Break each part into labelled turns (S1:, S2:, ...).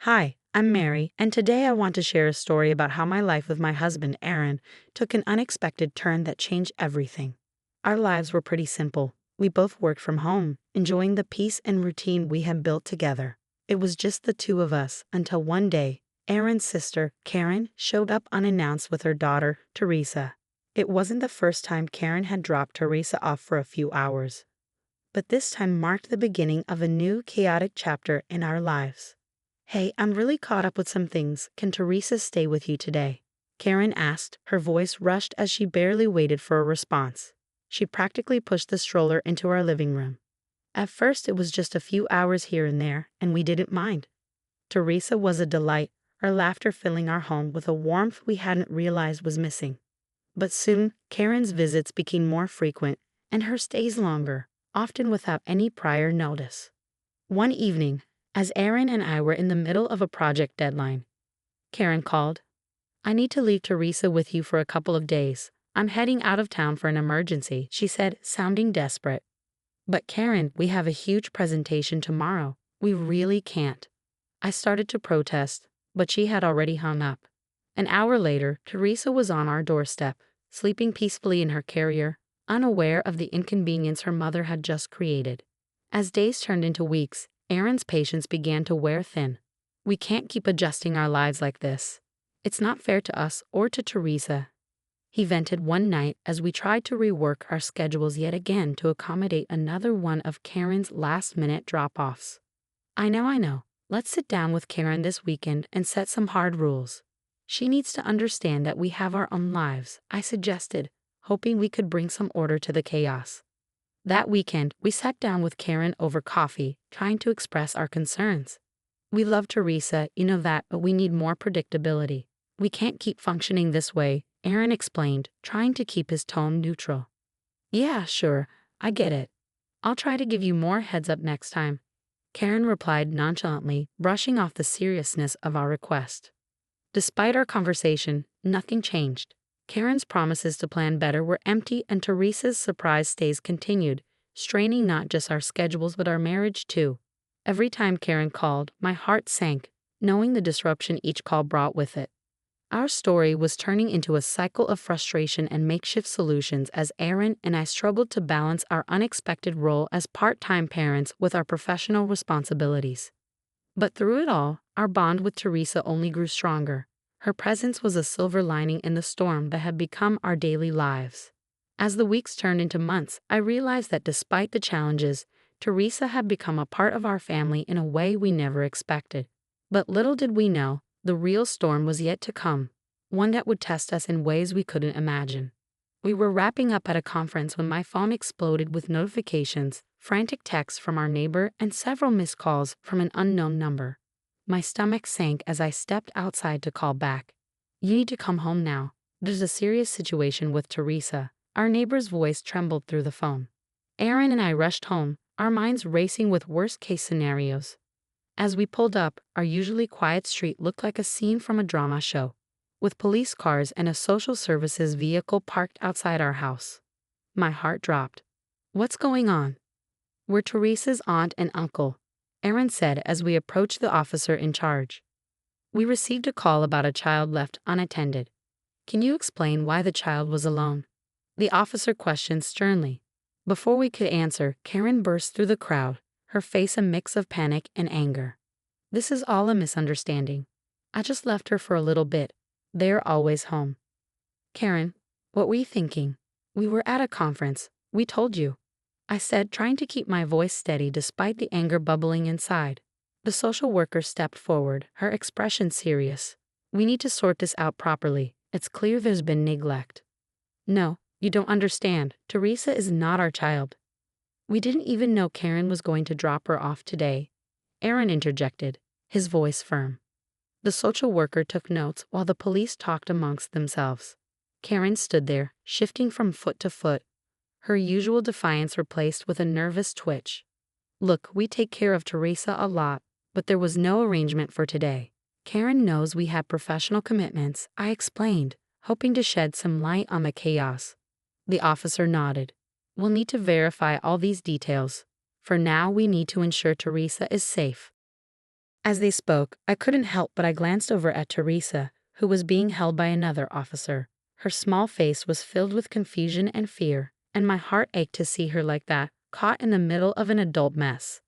S1: Hi, I'm Mary, and today I want to share a story about how my life with my husband, Aaron, took an unexpected turn that changed everything. Our lives were pretty simple. We both worked from home, enjoying the peace and routine we had built together. It was just the two of us until one day, Aaron's sister, Karen, showed up unannounced with her daughter, Teresa. It wasn't the first time Karen had dropped Teresa off for a few hours, but this time marked the beginning of a new chaotic chapter in our lives. "Hey, I'm really caught up with some things. Can Teresa stay with you today?" Karen asked, her voice rushed as she barely waited for a response. She practically pushed the stroller into our living room. At first, it was just a few hours here and there, and we didn't mind. Teresa was a delight, her laughter filling our home with a warmth we hadn't realized was missing. But soon, Karen's visits became more frequent, and her stays longer, often without any prior notice. One evening, as Aaron and I were in the middle of a project deadline, Karen called. "I need to leave Teresa with you for a couple of days. I'm heading out of town for an emergency," she said, sounding desperate. "But Karen, we have a huge presentation tomorrow. We really can't." I started to protest, but she had already hung up. An hour later, Teresa was on our doorstep, sleeping peacefully in her carrier, unaware of the inconvenience her mother had just created. As days turned into weeks, Aaron's patience began to wear thin. "We can't keep adjusting our lives like this. It's not fair to us or to Teresa," he vented one night as we tried to rework our schedules yet again to accommodate another one of Karen's last-minute drop-offs. I know. Let's sit down with Karen this weekend and set some hard rules. She needs to understand that we have our own lives," I suggested, hoping we could bring some order to the chaos. That weekend, we sat down with Karen over coffee, trying to express our concerns. "We love Teresa, you know that, but we need more predictability. We can't keep functioning this way," Aaron explained, trying to keep his tone neutral. "Yeah, sure, I get it. I'll try to give you more heads up next time," Karen replied nonchalantly, brushing off the seriousness of our request. Despite our conversation, nothing changed. Karen's promises to plan better were empty, and Teresa's surprise stays continued, straining not just our schedules but our marriage too. Every time Karen called, my heart sank, knowing the disruption each call brought with it. Our story was turning into a cycle of frustration and makeshift solutions as Aaron and I struggled to balance our unexpected role as part-time parents with our professional responsibilities. But through it all, our bond with Teresa only grew stronger. Her presence was a silver lining in the storm that had become our daily lives. As the weeks turned into months, I realized that despite the challenges, Teresa had become a part of our family in a way we never expected. But little did we know, the real storm was yet to come, one that would test us in ways we couldn't imagine. We were wrapping up at a conference when my phone exploded with notifications, frantic texts from our neighbor, and several missed calls from an unknown number. My stomach sank as I stepped outside to call back. "You need to come home now. There's a serious situation with Teresa." Our neighbor's voice trembled through the phone. Aaron and I rushed home, our minds racing with worst-case scenarios. As we pulled up, our usually quiet street looked like a scene from a drama show, with police cars and a social services vehicle parked outside our house. My heart dropped. "What's going on?" "We're Teresa's aunt and uncle," Aaron said as we approached the officer in charge. "We received a call about a child left unattended. Can you explain why the child was alone?" The officer questioned sternly. Before we could answer, Karen burst through the crowd, her face a mix of panic and anger. "This is all a misunderstanding. I just left her for a little bit. They're always home." "Karen, what were you thinking? We were at a conference. We told you," I said, trying to keep my voice steady despite the anger bubbling inside. The social worker stepped forward, her expression serious. "We need to sort this out properly. It's clear there's been neglect." "No, you don't understand. Teresa is not our child." "We didn't even know Karen was going to drop her off today," Aaron interjected, his voice firm. The social worker took notes while the police talked amongst themselves. Karen stood there, shifting from foot to foot, her usual defiance replaced with a nervous twitch. "Look, we take care of Teresa a lot, but there was no arrangement for today. Karen knows we have professional commitments," I explained, hoping to shed some light on the chaos. The officer nodded. "We'll need to verify all these details. For now, we need to ensure Teresa is safe." As they spoke, I couldn't help but I glanced over at Teresa, who was being held by another officer. Her small face was filled with confusion and fear, and my heart ached to see her like that, caught in the middle of an adult mess.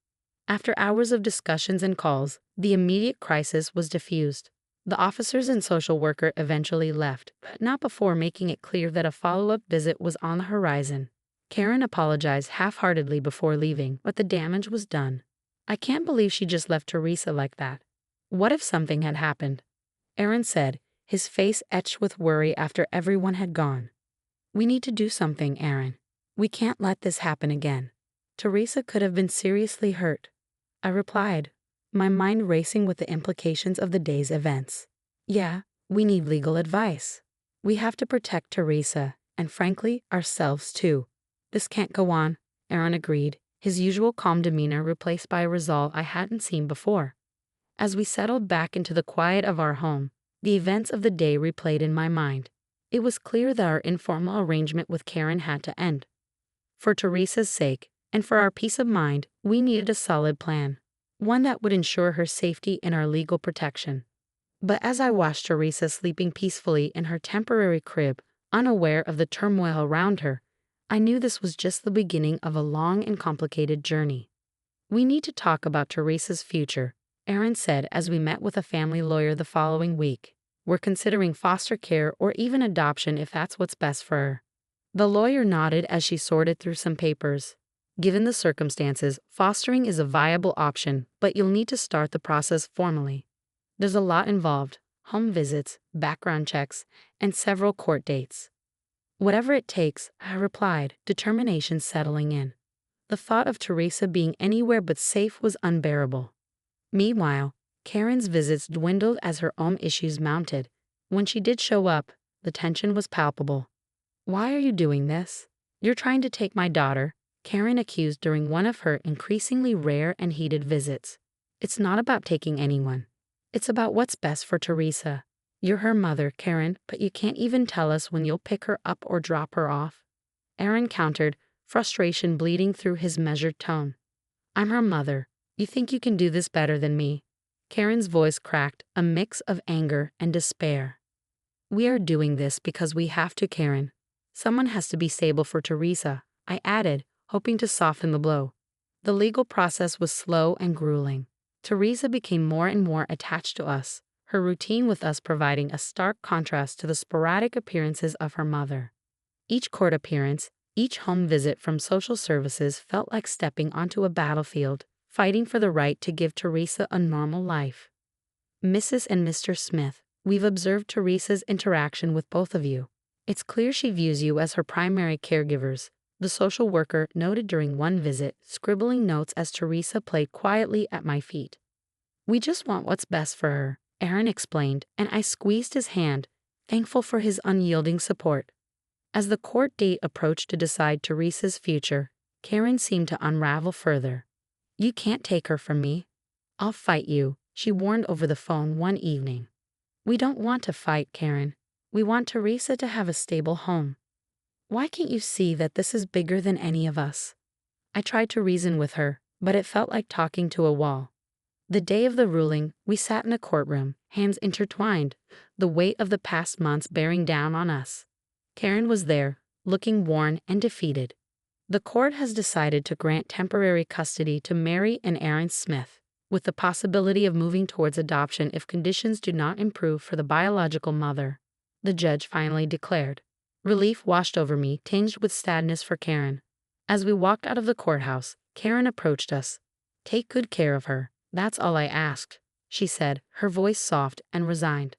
S1: After hours of discussions and calls, the immediate crisis was diffused. The officers and social worker eventually left, but not before making it clear that a follow-up visit was on the horizon. Karen apologized half-heartedly before leaving, but the damage was done. I can't believe she just left Teresa like that. What if something had happened? Aaron said, his face etched with worry after everyone had gone. We need to do something, Aaron. We can't let this happen again. Teresa could have been seriously hurt. I replied, my mind racing with the implications of the day's events. Yeah, we need legal advice. We have to protect Teresa, and frankly, ourselves too. This can't go on, Aaron agreed, his usual calm demeanor replaced by a resolve I hadn't seen before. As we settled back into the quiet of our home, the events of the day replayed in my mind. It was clear that our informal arrangement with Karen had to end. For Teresa's sake, and for our peace of mind, we needed a solid plan, one that would ensure her safety and our legal protection. But as I watched Teresa sleeping peacefully in her temporary crib, unaware of the turmoil around her, I knew this was just the beginning of a long and complicated journey. We need to talk about Teresa's future, Aaron said as we met with a family lawyer the following week. We're considering foster care or even adoption if that's what's best for her. The lawyer nodded as she sorted through some papers. Given the circumstances, fostering is a viable option, but you'll need to start the process formally. There's a lot involved: home visits, background checks, and several court dates. Whatever it takes, I replied, determination settling in. The thought of Teresa being anywhere but safe was unbearable. Meanwhile, Karen's visits dwindled as her own issues mounted. When she did show up, the tension was palpable. Why are you doing this? You're trying to take my daughter, Karen accused during one of her increasingly rare and heated visits. It's not about taking anyone. It's about what's best for Teresa. You're her mother, Karen, but you can't even tell us when you'll pick her up or drop her off. Aaron countered, frustration bleeding through his measured tone. I'm her mother. You think you can do this better than me? Karen's voice cracked, a mix of anger and despair. We are doing this because we have to, Karen. Someone has to be stable for Teresa, I added, hoping to soften the blow. The legal process was slow and grueling. Teresa became more and more attached to us, her routine with us providing a stark contrast to the sporadic appearances of her mother. Each court appearance, each home visit from social services felt like stepping onto a battlefield, fighting for the right to give Teresa a normal life. Mrs. and Mr. Smith, we've observed Teresa's interaction with both of you. It's clear she views you as her primary caregivers, the social worker noted during one visit, scribbling notes as Teresa played quietly at my feet. We just want what's best for her, Aaron explained, and I squeezed his hand, thankful for his unyielding support. As the court date approached to decide Teresa's future, Karen seemed to unravel further. You can't take her from me. I'll fight you, she warned over the phone one evening. We don't want to fight, Karen. We want Teresa to have a stable home. Why can't you see that this is bigger than any of us? I tried to reason with her, but it felt like talking to a wall. The day of the ruling, we sat in a courtroom, hands intertwined, the weight of the past months bearing down on us. Karen was there, looking worn and defeated. The court has decided to grant temporary custody to Mary and Aaron Smith, with the possibility of moving towards adoption if conditions do not improve for the biological mother, the judge finally declared. Relief washed over me, tinged with sadness for Karen. As we walked out of the courthouse, Karen approached us. Take good care of her, that's all I asked, she said, her voice soft and resigned.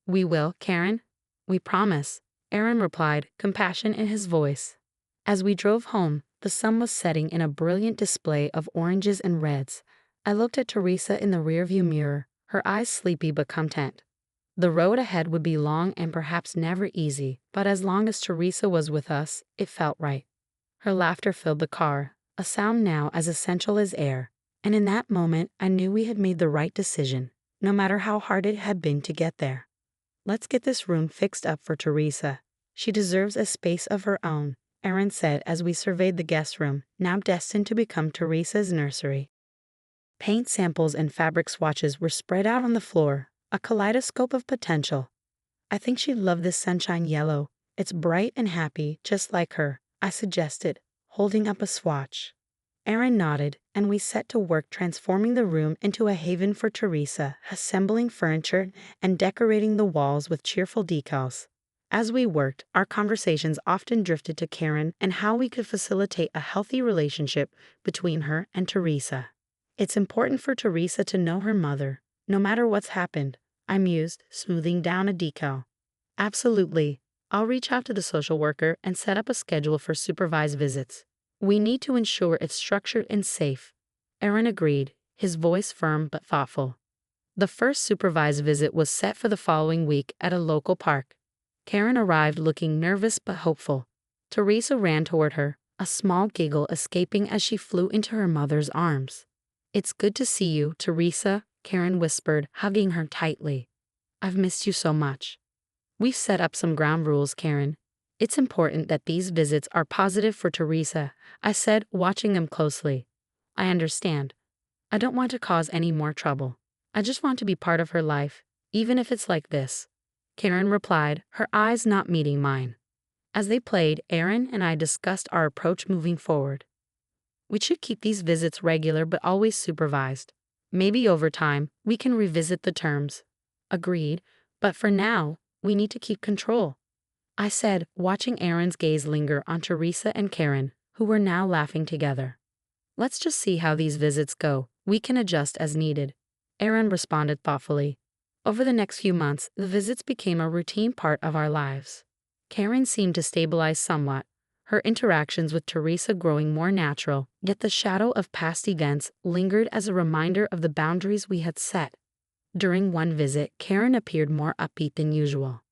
S1: We will, Karen. We promise, Aaron replied, compassion in his voice. As we drove home, the sun was setting in a brilliant display of oranges and reds. I looked at Teresa in the rearview mirror, her eyes sleepy but content. The road ahead would be long and perhaps never easy, but as long as Teresa was with us, it felt right. Her laughter filled the car, a sound now as essential as air, and in that moment I knew we had made the right decision, no matter how hard it had been to get there. Let's get this room fixed up for Teresa. She deserves a space of her own, Aaron said as we surveyed the guest room, now destined to become Teresa's nursery. Paint samples and fabric swatches were spread out on the floor, a kaleidoscope of potential. I think she'd love this sunshine yellow. It's bright and happy, just like her, I suggested, holding up a swatch. Aaron nodded, and we set to work transforming the room into a haven for Teresa, assembling furniture and decorating the walls with cheerful decals. As we worked, our conversations often drifted to Karen and how we could facilitate a healthy relationship between her and Teresa. It's important for Teresa to know her mother, no matter what's happened, I mused, smoothing down a decal. Absolutely. I'll reach out to the social worker and set up a schedule for supervised visits. We need to ensure it's structured and safe. Aaron agreed, his voice firm but thoughtful. The first supervised visit was set for the following week at a local park. Karen arrived looking nervous but hopeful. Teresa ran toward her, a small giggle escaping as she flew into her mother's arms. "It's good to see you, Teresa," Karen whispered, hugging her tightly. "I've missed you so much." "We've set up some ground rules, Karen. It's important that these visits are positive for Teresa," I said, watching them closely. "I understand. I don't want to cause any more trouble. I just want to be part of her life, even if it's like this," Karen replied, her eyes not meeting mine. As they played, Aaron and I discussed our approach moving forward. We should keep these visits regular but always supervised. Maybe over time, we can revisit the terms. Agreed, but for now, we need to keep control, I said, watching Aaron's gaze linger on Teresa and Karen, who were now laughing together. "Let's just see how these visits go. We can adjust as needed," Aaron responded thoughtfully. Over the next few months, the visits became a routine part of our lives. Karen seemed to stabilize somewhat, her interactions with Teresa growing more natural, yet the shadow of past events lingered as a reminder of the boundaries we had set. During one visit, Karen appeared more upbeat than usual.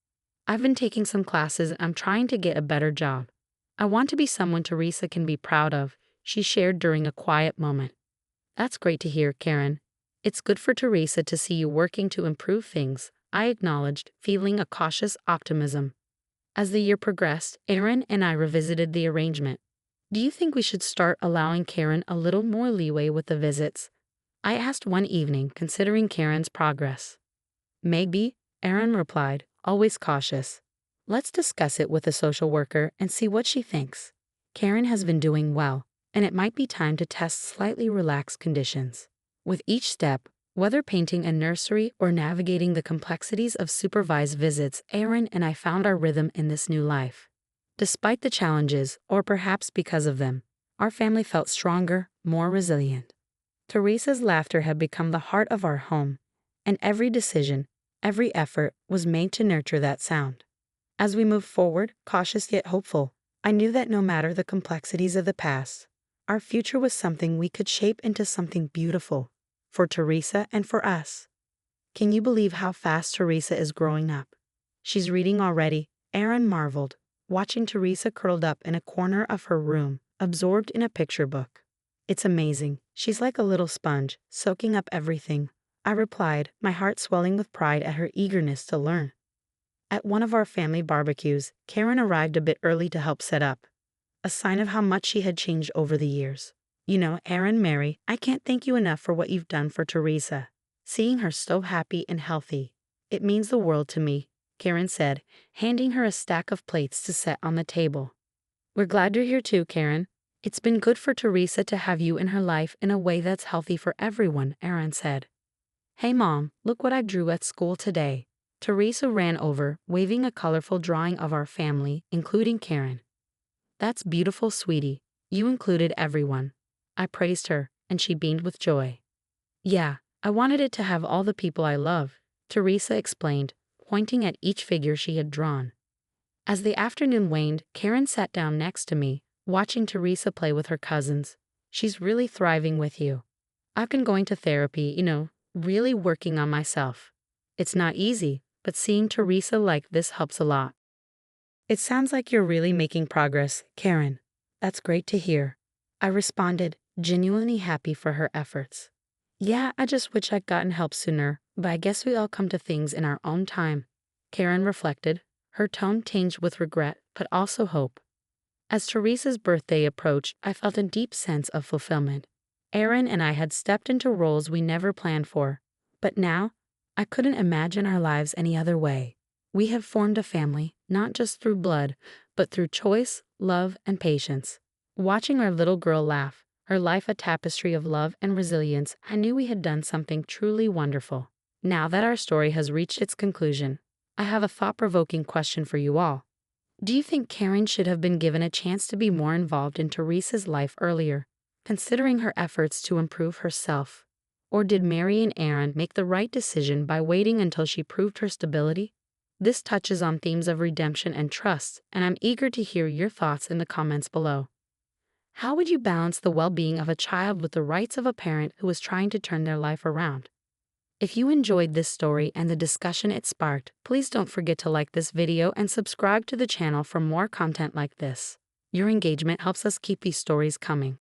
S1: "I've been taking some classes and I'm trying to get a better job. I want to be someone Teresa can be proud of," she shared during a quiet moment. "That's great to hear, Karen. It's good for Teresa to see you working to improve things," I acknowledged, feeling a cautious optimism. As the year progressed, Aaron and I revisited the arrangement. "Do you think we should start allowing Karen a little more leeway with the visits?" I asked one evening, considering Karen's progress. "Maybe," Aaron replied, always cautious. "Let's discuss it with a social worker and see what she thinks. Karen has been doing well, and it might be time to test slightly relaxed conditions." With each step, whether painting a nursery or navigating the complexities of supervised visits, Aaron and I found our rhythm in this new life. Despite the challenges, or perhaps because of them, our family felt stronger, more resilient. Teresa's laughter had become the heart of our home, and every decision, every effort was made to nurture that sound. As we moved forward, cautious yet hopeful, I knew that no matter the complexities of the past, our future was something we could shape into something beautiful, for Teresa and for us. "Can you believe how fast Teresa is growing up? She's reading already," Aaron marveled, watching Teresa curled up in a corner of her room, absorbed in a picture book. "It's amazing. She's like a little sponge, soaking up everything," I replied, my heart swelling with pride at her eagerness to learn. At one of our family barbecues, Karen arrived a bit early to help set up, a sign of how much she had changed over the years. "You know, Aaron, Mary, I can't thank you enough for what you've done for Teresa. Seeing her so happy and healthy, it means the world to me," Karen said, handing her a stack of plates to set on the table. "We're glad you're here too, Karen. It's been good for Teresa to have you in her life in a way that's healthy for everyone," Aaron said. "Hey Mom, look what I drew at school today." Teresa ran over, waving a colorful drawing of our family, including Karen. "That's beautiful, sweetie. You included everyone." I praised her, and she beamed with joy. "Yeah, I wanted it to have all the people I love," Teresa explained, pointing at each figure she had drawn. As the afternoon waned, Karen sat down next to me, watching Teresa play with her cousins. "She's really thriving with you. I've been going to therapy, really working on myself. It's not easy, but seeing Teresa like this helps a lot." "It sounds like you're really making progress, Karen. That's great to hear," I responded, genuinely happy for her efforts. "Yeah, I just wish I'd gotten help sooner, but I guess we all come to things in our own time," Karen reflected, her tone tinged with regret, but also hope. As Teresa's birthday approached, I felt a deep sense of fulfillment. Aaron and I had stepped into roles we never planned for, but now I couldn't imagine our lives any other way. We have formed a family, not just through blood, but through choice, love, and patience. Watching our little girl laugh, her life a tapestry of love and resilience, I knew we had done something truly wonderful. Now that our story has reached its conclusion, I have a thought-provoking question for you all. Do you think Karen should have been given a chance to be more involved in Teresa's life earlier, considering her efforts to improve herself? Or did Mary and Aaron make the right decision by waiting until she proved her stability? This touches on themes of redemption and trust, and I'm eager to hear your thoughts in the comments below. How would you balance the well-being of a child with the rights of a parent who is trying to turn their life around? If you enjoyed this story and the discussion it sparked, please don't forget to like this video and subscribe to the channel for more content like this. Your engagement helps us keep these stories coming.